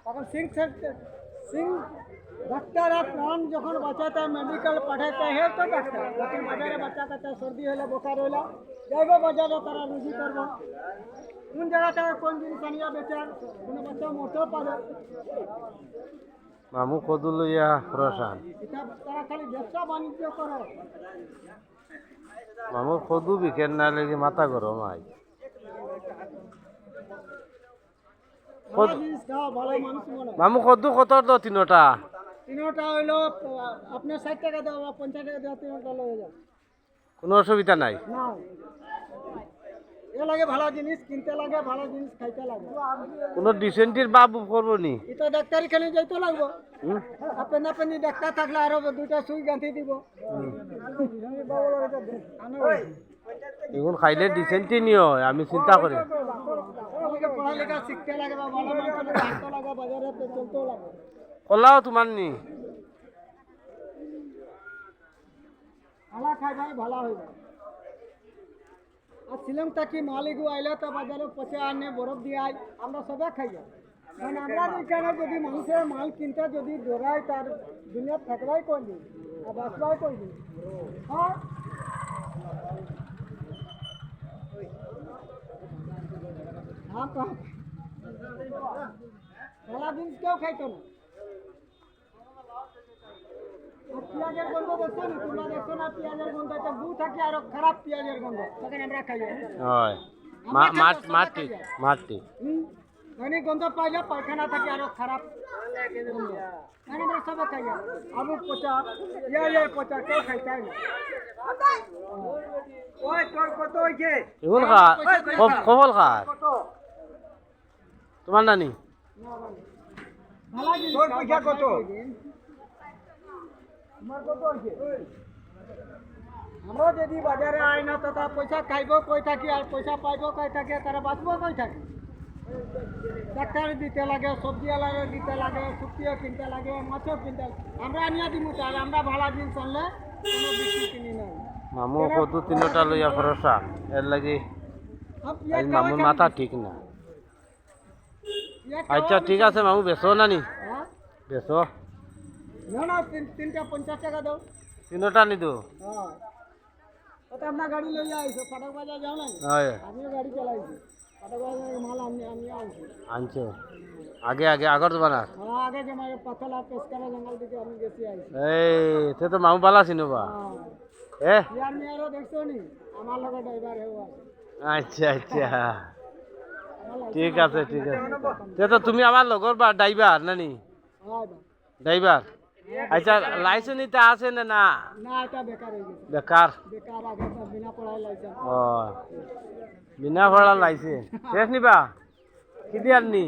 তখন সিং ডাক্তার প্রাণ যখন বাঁচাতে মেডিকেল পাঠাতে হে তো ডাক্তার যখন বাজারে বাচ্চা কাচ্চা সর্দি হলে বোকার হইলা যাইব বাজারে তারা রুজি করবো কোন জায়গা থেকে কোন জিনিস আনিয়া বেচার কোনো বাচ্চা মরতেও পারে মামু কদু লইয়া প্রশান এটা তারা খালি ব্যবসা বাণিজ্য করে মামু কদু বিকেন না লেগে মাথা গরম আই ভালো জিনিস খাওয়া ভালো মানুষ মনে হয়। মামু কদু কত দ তিনটা তিনোটা হইলো আপনার 60 টাকা দেওয়া বা 50 টাকা দেওয়া তিনোটা লয়ে যাবে কোনো অসুবিধা নাই না এ লাগে ভালো জিনিস কিনতে লাগে ভালো জিনিস খাইতে লাগে কোনো ডিসেন্টির বাবু করবো নি এটা ডাক্তারি খালি যাইতে লাগবো হুম? আপনি আপনি ডাক্তার থাকলে আরো দুইটা সুই গাঁথি দিব এখন খাইলে ডিসেন্টি নিও আমি চিন্তা করি আমাকে পড়ালেখা শিখতে লাগে বা ভালো মানুষ থাকতে লাগে বাজারে চলতেও লাগে কলাও তোমার নি ভালো খাই ভাই ভালো হইবে আর শ্রীলঙ্কা কি মালিক আইলে তো বাজারে পচে আনে বরফ দিয়ে আয় আমরা সবাই খাই যাই কারণ আমরা এখানে যদি মানুষের মাল কিনতে যদি দৌড়ায় তার দুনিয়া থাকবাই কই দিন আর বাঁচবাই কই দিন হ্যাঁ হ্যাঁ তো ভালো জিনিস কেউ খাইতো না আর পেঁয়াজের গন্ধ দেখছো না তোমরা দেখছো না পেঁয়াজের গন্ধ এটা গু থাকে আর খারাপ পেঁয়াজের গন্ধ তখন আমরা খাই হয় মাটি মাটি মানে গন্ধ পাইলে পায়খানা থাকে আরো খারাপ গন্ধ মানে আমরা সবাই খাই আলু পচা ইয়ে পচা কেউ খাইতে না ওই তোর কত হইছে এখন খা কবল খা তোমার নানি ভালো জিনিস তোর পয়সা কত আমার কত হইছে আমরা যদি বাজারে আই না তো তারা পয়সা খাইব কই থাকি আর পয়সা পাইব কই থাকে তারা বাঁচবো কই থাকে ডাক্তার দিতে লাগে সবজি আলাদা দিতে লাগে শুক্তিও কিনতে লাগে মাছও কিনতে লাগে আমরা আনিয়া দিব তার আমরা ভালো জিনিস আনলে কোনো বিক্রি কিনি না মামু কদু তিনটা লইয়া প্রশান এর লাগি আজ মামুর মাথা ঠিক না আচ্ছা ঠিক আছে মামু বেসো নানি বেসো না না তিনটা 50 টাকা দাও তিনটা নি দো হ্যাঁ ওটা আপনার গাড়ি লইয়া আইছো ফাটক বাজার যাও না হয় আমিও গাড়ি চালাইছি ফাটক বাজারের মাল আমি আনছি আনছো আগে আগে আগর জমানা হ্যাঁ আগে যে আমার পাতলা পেশকারা জঙ্গল থেকে আমি গেছি আইছি এই তে তো মামু বালা চিনবা হ্যাঁ এ ইয়ার মেয়েরও দেখছো নি আমার লগে ড্রাইভার হেও আছে আচ্ছা আচ্ছা ঠিক আছে তে তো তুমি আমার লগর বা ড্রাইভার নানি হ্যাঁ ড্রাইভার আচ্ছা লাইসেন্স নিতে আছে না না না এটা বেকার হয়ে গেছে বেকার বেকার আগে তো বিনা পড়াই লাইসেন্স ও বিনা ভাড়া লাইসেন্স শেষ নিবা কি দিয়ার নি